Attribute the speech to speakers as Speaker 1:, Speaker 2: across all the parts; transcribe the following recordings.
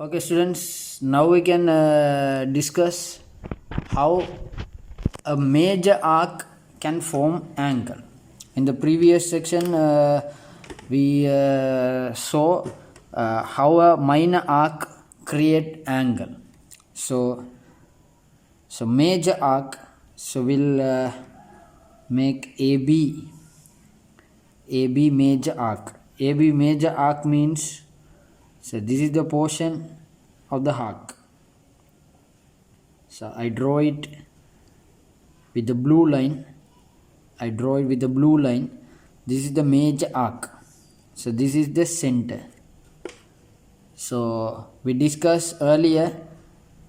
Speaker 1: Okay, students, now we can discuss how a major arc can form angle. In the previous section, we saw how a minor arc create angle. So major arc. So we'll make AB major arc. AB major arc means, so this is the portion of the arc. So I draw it with the blue line. This is the major arc. So this is the center. So we discussed earlier,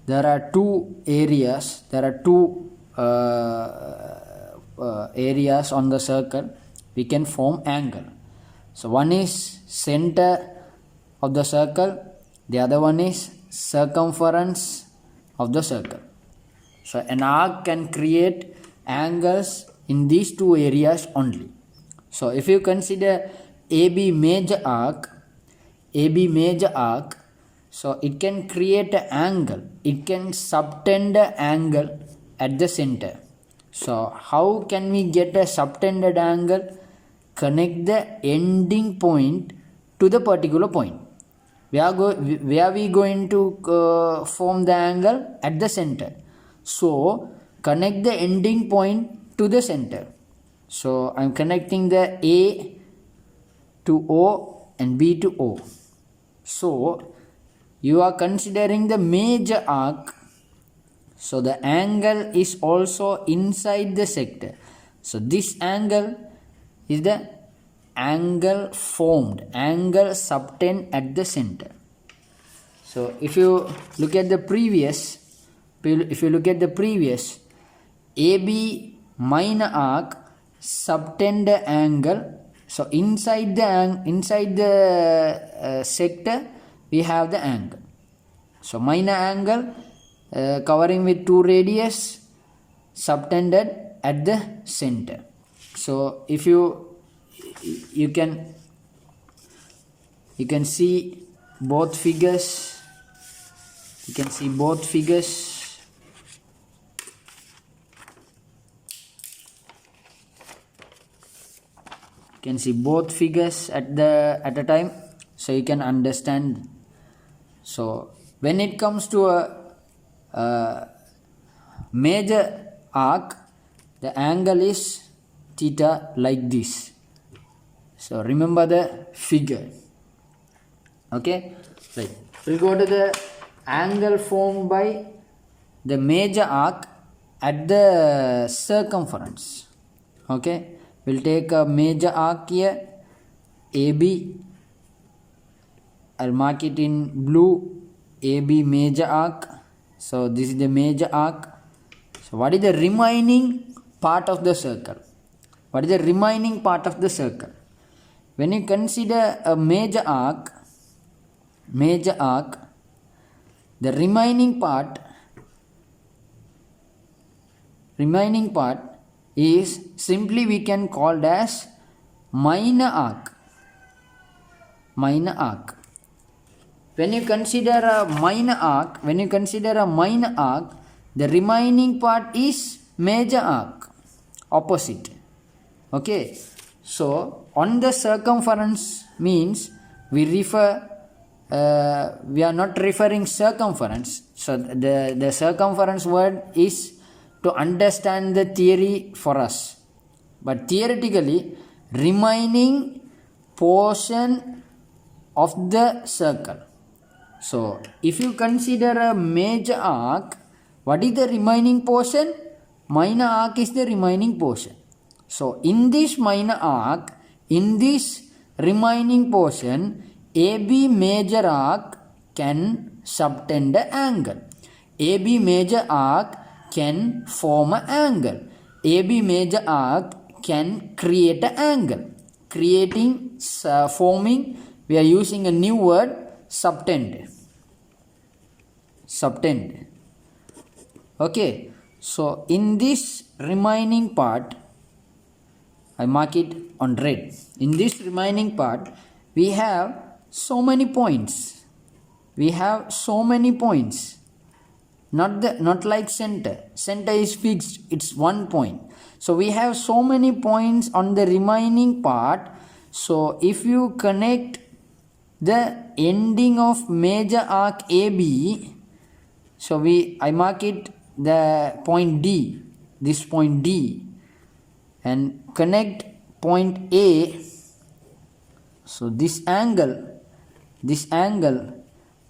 Speaker 1: there are two areas. Areas on the circle. We can form angle. So one is center of the circle, the other one is circumference of the circle. So an arc can create angles in these two areas only. So if you consider AB major arc, so it can create an angle. It can subtend an angle at the center. So how can we get a subtended angle? Connect the ending point to the particular point. Where are we going to form the angle? At the center. So connect the ending point to the center. So I'm connecting the A to O and B to O. So you are considering the major arc. So the angle is also inside the sector. So this angle is the angle formed, angle subtend at the center. So if you look at the previous, AB minor arc subtend the angle. So inside the sector we have the angle. So minor angle covering with two radius subtended at the center. So if you can see both figures. You can see both figures. You can see both figures at a time, so you can understand. So when it comes to a major arc, the angle is theta like this. So remember the figure. Okay, right. We'll go to the angle formed by the major arc at the circumference. Okay, we'll take a major arc here, AB. I'll mark it in blue, AB major arc. So this is the major arc. So what is the remaining part of the circle? What is the remaining part of the circle? When you consider a major arc, the remaining part is simply we can call as minor arc. When you consider a minor arc, the remaining part is major arc, opposite. Okay, so on the circumference means we are not referring circumference. So the circumference word is to understand the theory for us. But theoretically, remaining portion of the circle. So if you consider a major arc, what is the remaining portion? Minor arc is the remaining portion. So in this minor arc, in this remaining portion, AB major arc can subtend the angle. AB major arc can form an angle. AB major arc can create an angle. Forming, we are using a new word, subtend. Okay, so in this remaining part, I mark it on red. In this remaining part, we have so many points. we have so many points. Not like center is fixed, it's one point. So we have so many points on the remaining part. So if you connect the ending of major arc AB, so I mark it the point D, this point D, and connect point A. So this angle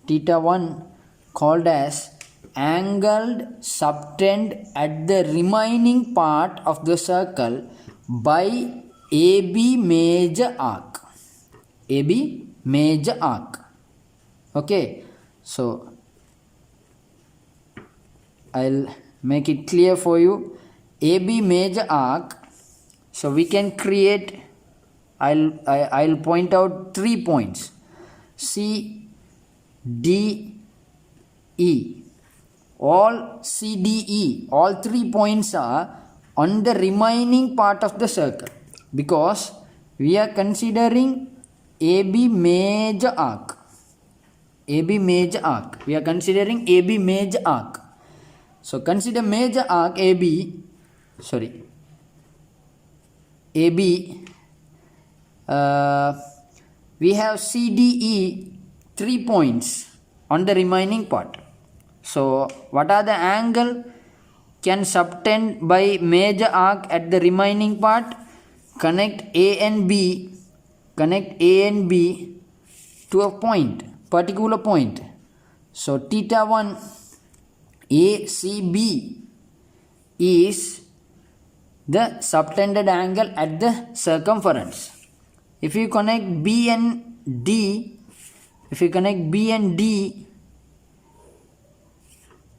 Speaker 1: theta 1 called as angled subtend at the remaining part of the circle by AB major arc. AB major arc. Okay, so I'll make it clear for you. AB major arc. So we can create, I'll point out 3 points. C, D, E. All C, D, E, all 3 points are on the remaining part of the circle, because we are considering AB major arc. AB major arc. We are considering AB major arc. So consider major arc AB. We have CDE 3 points on the remaining part. So what are the angle can subtend by major arc at the remaining part? Connect A and B to a point, particular point. So theta 1 ACB is the subtended angle at the circumference. If you connect B and D,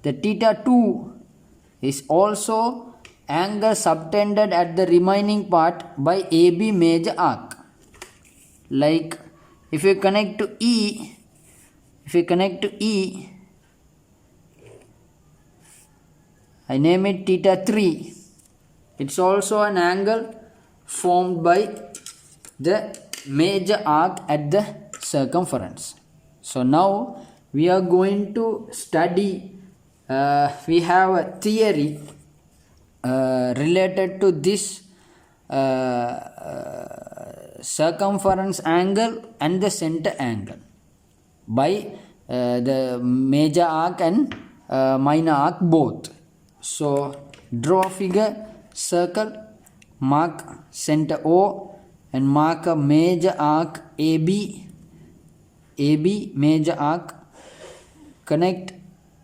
Speaker 1: the theta 2 is also angle subtended at the remaining part by AB major arc. Like if you connect to E, I name it theta 3. It's also an angle formed by the major arc at the circumference. So now we are going to study, we have a theory related to this circumference angle and the center angle by the major arc and minor arc both. So draw a figure, circle, mark center O and mark a major arc AB major arc, connect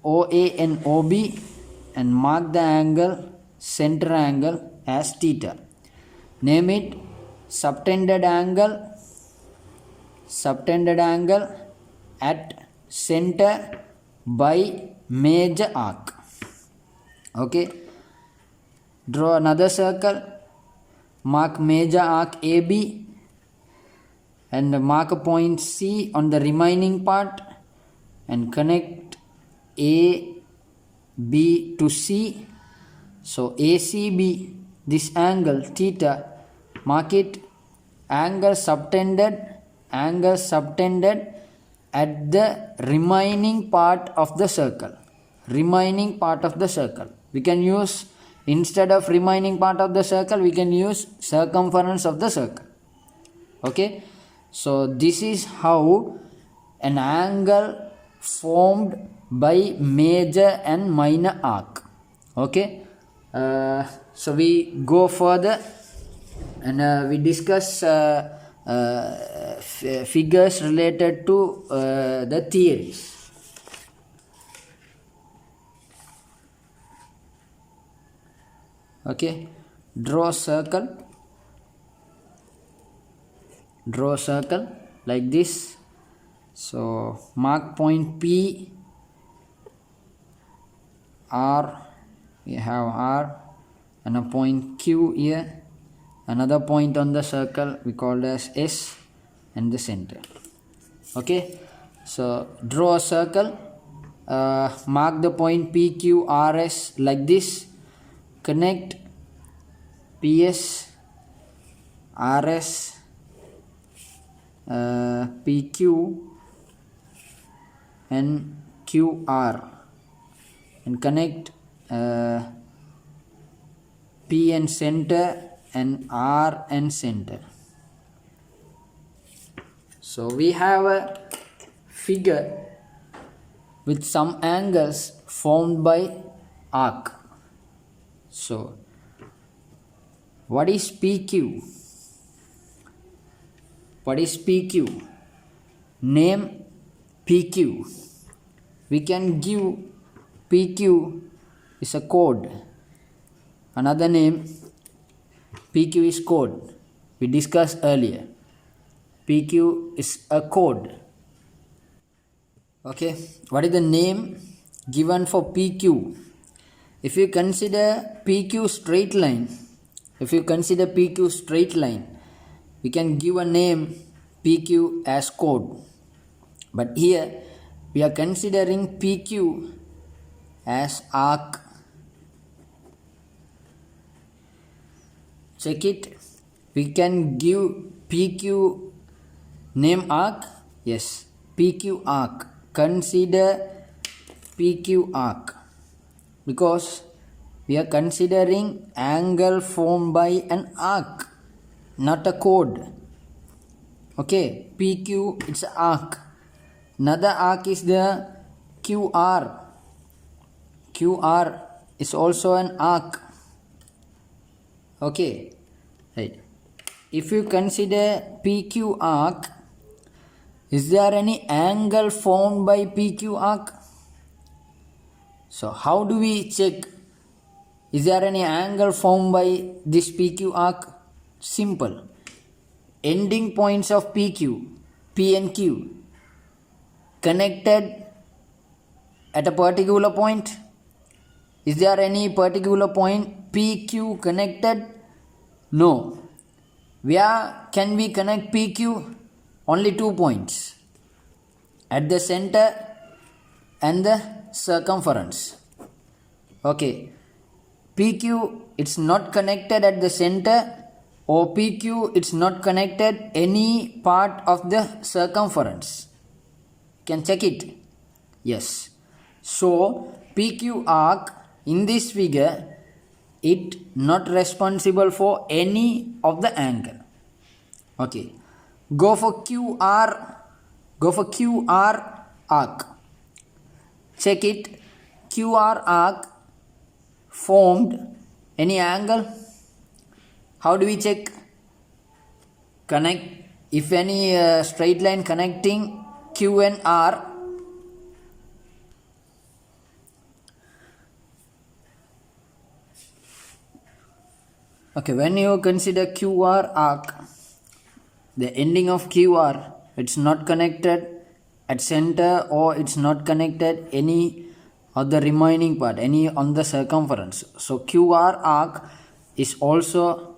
Speaker 1: OA and OB and mark the angle, center angle as theta. Name it subtended angle at center by major arc. Okay, draw another circle, mark major arc AB and mark a point C on the remaining part and connect A, B to C. So ACB, this angle theta, mark it angle subtended at the remaining part of the circle. We can use, instead of remaining part of the circle, we can use circumference of the circle. Okay, so this is how an angle formed by major and minor arc. Okay, so we go further and we discuss figures related to the theories. Okay, draw a circle like this. So mark point P, R, we have R, and a point Q here, another point on the circle we call as S, and the center. Okay, so draw a circle, mark the point PQRS like this, connect PS, RS, PQ and QR, and connect P and center and R and center. So we have a figure with some angles formed by arc. So what is PQ? What is PQ? Name PQ. We can give PQ is a code. Another name PQ is code. We discussed earlier. PQ is a code. Okay, what is the name given for PQ? If you consider PQ straight line, we can give a name PQ as code. But here we are considering PQ as arc. Check it. We can give PQ name arc. Yes, PQ arc. Consider PQ arc because we are considering angle formed by an arc, not a chord. Okay, PQ it's an arc. Another arc is the QR. QR is also an arc. Okay, right. If you consider PQ arc, is there any angle formed by PQ arc? So how do we check? Is there any angle formed by this PQ arc? Simple. Ending points of PQ, P and Q, connected at a particular point. Is there any particular point PQ connected? No. Where can we connect PQ? Only 2 points. At the center and the circumference. Okay. PQ it's not connected at the center, or PQ it's not connected any part of the circumference. Can check it. Yes. So PQ arc in this figure, it not responsible for any of the angle. Okay. Go for QR arc. Check it. QR arc formed any angle. How do we check? Connect. If any straight line connecting Q and R, okay, when you consider QR arc, the ending of QR, it's not connected at center, or it's not connected any of the remaining part, any on the circumference. So QR arc is also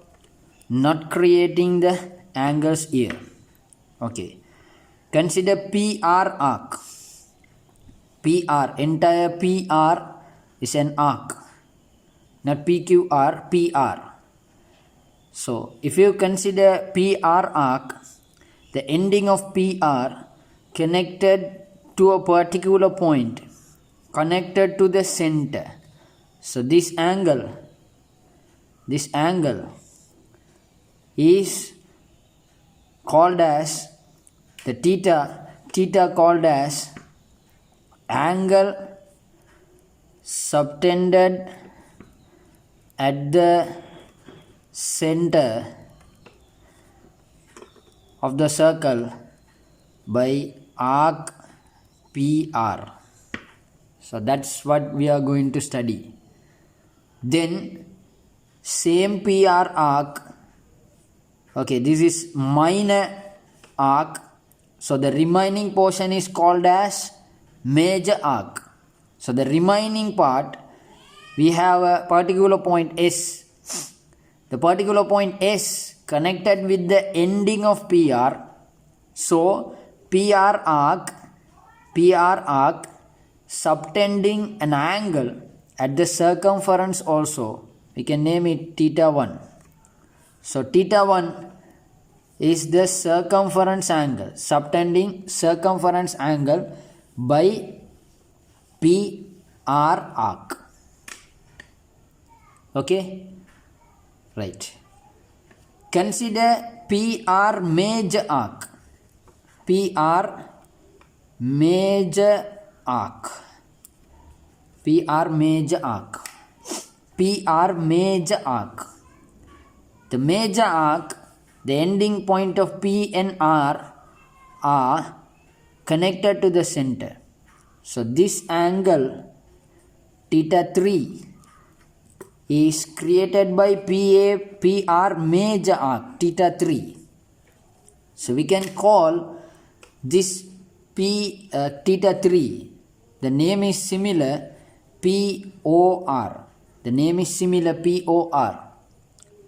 Speaker 1: not creating the angles here. Okay. Consider PR arc. PR, entire PR is an arc, not PQR, PR. So if you consider PR arc, the ending of PR connected to a particular point, connected to the center. So this angle is called as the theta called as angle subtended at the center of the circle by arc PR. So that's what we are going to study. Then same PR arc, okay, this is minor arc, so the remaining portion is called as major arc. So the remaining part, we have a particular point S. The particular point S connected with the ending of PR. So PR arc subtending an angle at the circumference also. We can name it theta 1. So theta 1 is the circumference angle, subtending circumference angle by PR arc. Okay, right. Consider PR major arc. PR major arc. PR major arc. PR major arc. The major arc, the ending point of P and R are connected to the center. So this angle theta 3 is created by PR major arc theta 3. So we can call this theta 3, the name is similar, POR. The name is similar, POR.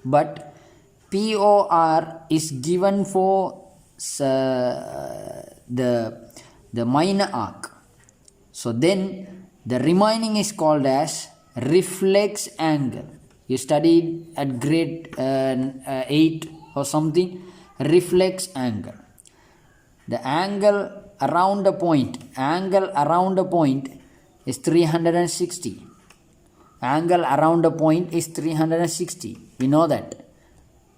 Speaker 1: But POR is given for the minor arc. So then the remaining is called as reflex angle. You studied at grade 8 or something, reflex angle. The angle around a point is 360. Angle around a point is 360. We know that.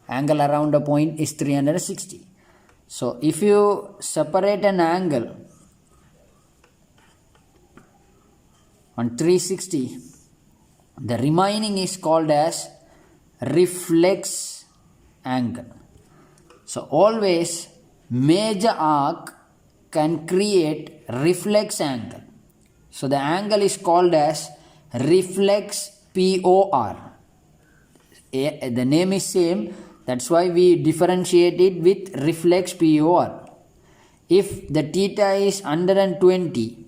Speaker 1: Angle around a point is 360. So if you separate an angle on 360, the remaining is called as reflex angle. So always major arc can create reflex angle. So the angle is called as reflex POR. The name is same, that's why we differentiate it with reflex POR. If the theta is 120,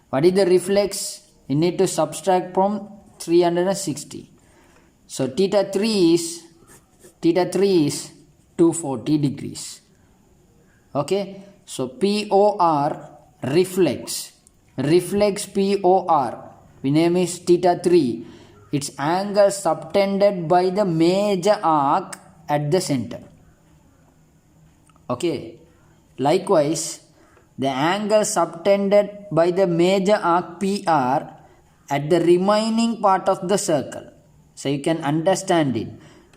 Speaker 1: what is the reflex? You need to subtract from 360. So theta 3 is 240 degrees. Okay, so POR reflex POR, we name is theta 3. Its angle subtended by the major arc at the center. Okay, likewise the angle subtended by the major arc PR at the remaining part of the circle. So you can understand it,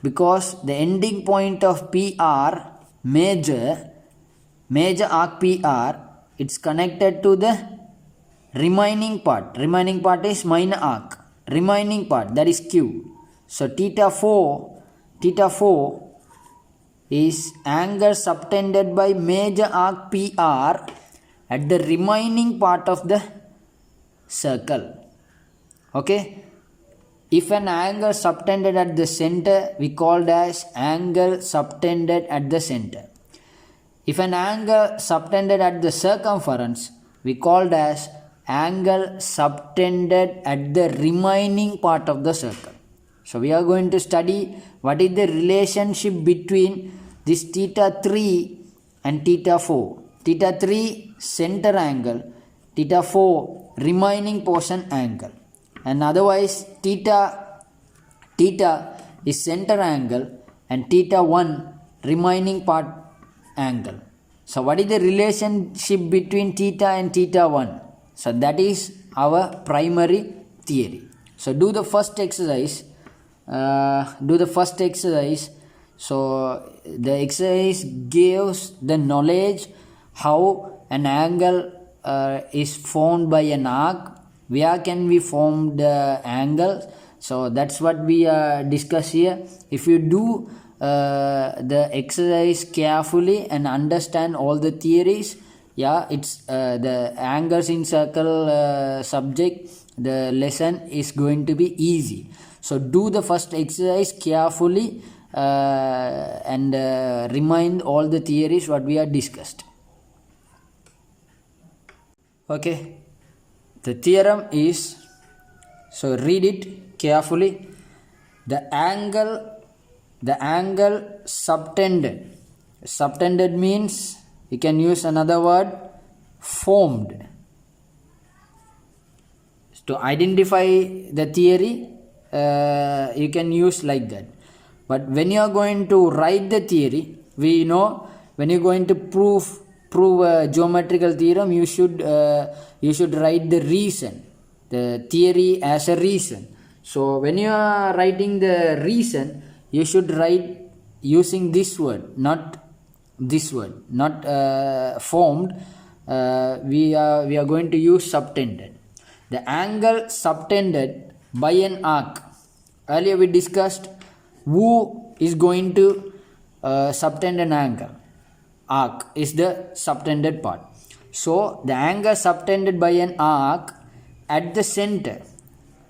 Speaker 1: because the ending point of PR major arc PR, it's connected to the remaining part. Remaining part is minor arc. Remaining part, that is Q. So theta 4 is angle subtended by major arc PR at the remaining part of the circle. Okay, if an angle subtended at the center, we called as angle subtended at the center. If an angle subtended at the circumference, we called as angle subtended at the remaining part of the circle. So we are going to study what is the relationship between this theta 3 and theta 4. Theta 3 center angle, theta 4 remaining portion angle. And otherwise theta is center angle and theta 1 remaining part angle. So what is the relationship between theta and theta 1? So that is our primary theory. So do the first exercise. So the exercise gives the knowledge how an angle is formed by an arc. Where can we form the angle? So that's what we discuss here. If you do the exercise carefully and understand all the theories, it's the angles in circle subject, the lesson is going to be easy. So do the first exercise carefully and remind all the theories what we have discussed. Okay, the theorem is, so read it carefully. The angle subtended means, you can use another word, formed. To identify the theory, you can use like that. But when you are going to write the theory, we know when you are going to prove prove a geometrical theorem, you should write the reason, the theory as a reason. So when you are writing the reason, you should write using this word, not this word, not formed. We are going to use subtended. The angle subtended by an arc. Earlier we discussed who is going to subtend an angle. Arc is the subtended part. So the angle subtended by an arc at the center.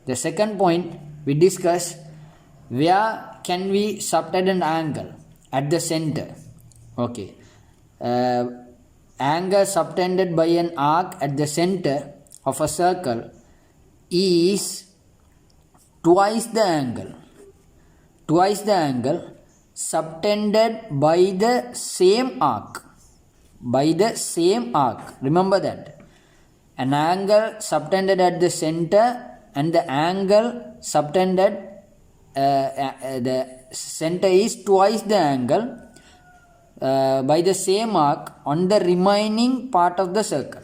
Speaker 1: The second point we discussed, where can we subtend an angle? At the center. Okay. Angle subtended by an arc at the center of a circle is twice the angle. Twice the angle subtended by the same arc. By the same arc. Remember that. An angle subtended at the center and the angle subtended, the center is twice the angle by the same arc on the remaining part of the circle.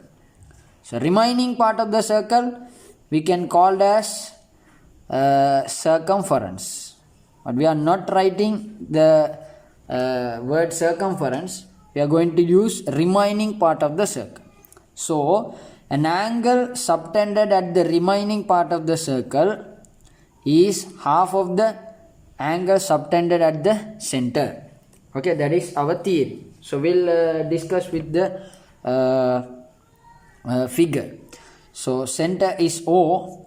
Speaker 1: So remaining part of the circle we can call as circumference. But we are not writing the word circumference. We are going to use remaining part of the circle. So an angle subtended at the remaining part of the circle is half of the angle subtended at the center. Okay, that is our theory. So we'll discuss with the figure. So center is O.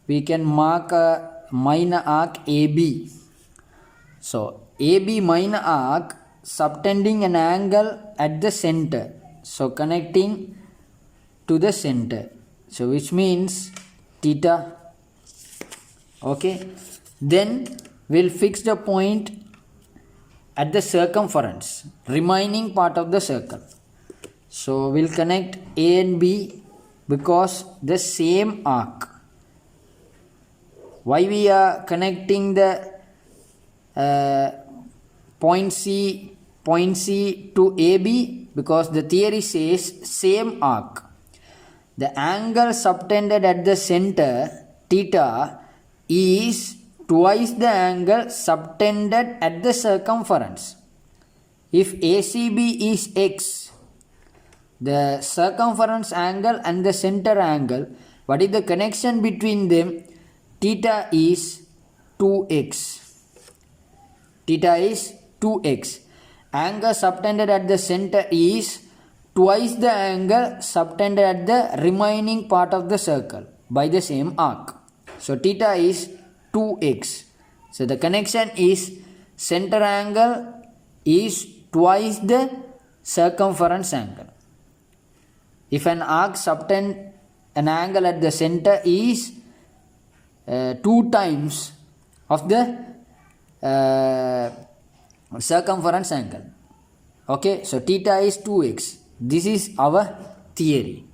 Speaker 1: We can mark a minor arc AB. So AB minor arc subtending an angle at the center. So connecting to the center. So which means theta. Okay. Then we'll fix the point at the circumference, remaining part of the circle. So we'll connect A and B because the same arc. Why we are connecting the point C to AB? Because the theory says same arc. The angle subtended at the center, theta, is twice the angle subtended at the circumference. If ACB is x, the circumference angle and the center angle, what is the connection between them? Theta is 2x. Theta is 2x. Angle subtended at the center is twice the angle subtended at the remaining part of the circle by the same arc. So theta is 2x. So the connection is center angle is twice the circumference angle. If an arc subtend an angle at the center is 2 times of the circumference angle. Okay, so theta is 2x. This is our theory.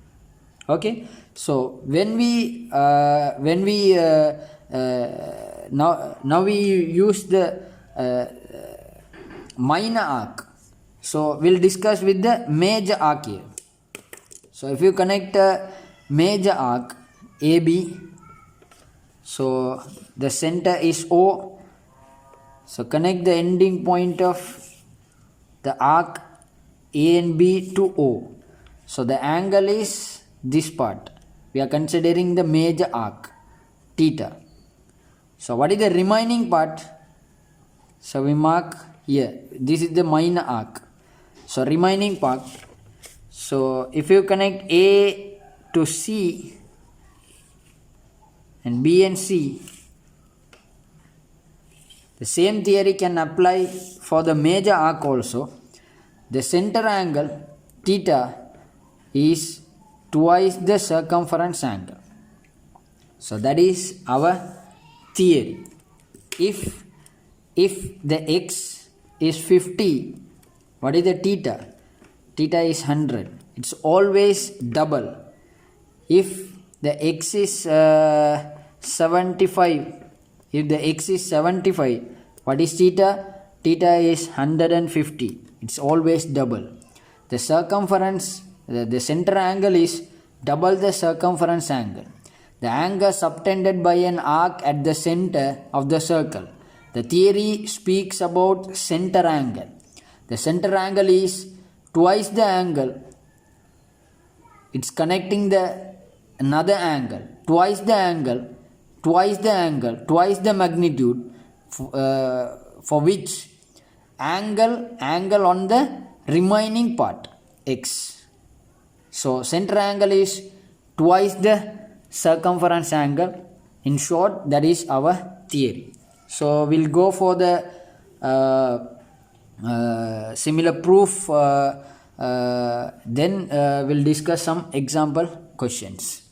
Speaker 1: Okay, so when we now we use the minor arc. So we'll discuss with the major arc here. So if you connect a major arc AB, so the center is O. So connect the ending point of the arc A and B to O. So the angle is this part. We are considering the major arc theta. So what is the remaining part? So we mark here. This is the minor arc. So remaining part. So if you connect A to C and B and C, the same theory can apply for the major arc also. The center angle theta is twice the circumference angle. So that is our theory. If the x is 50, what is the theta? Theta is 100. It's always double. If the x is 75, if the x is 75, what is theta? Theta is 150. It's always double. The circumference, the center angle is double the circumference angle. The angle subtended by an arc at the center of the circle. The theory speaks about center angle. The center angle is twice the angle. It's connecting the another angle, twice the angle, twice the angle, twice the magnitude, for which angle on the remaining part, x. So center angle is twice the circumference angle. In short, that is our theory. So we'll go for the similar proof, then we'll discuss some example questions.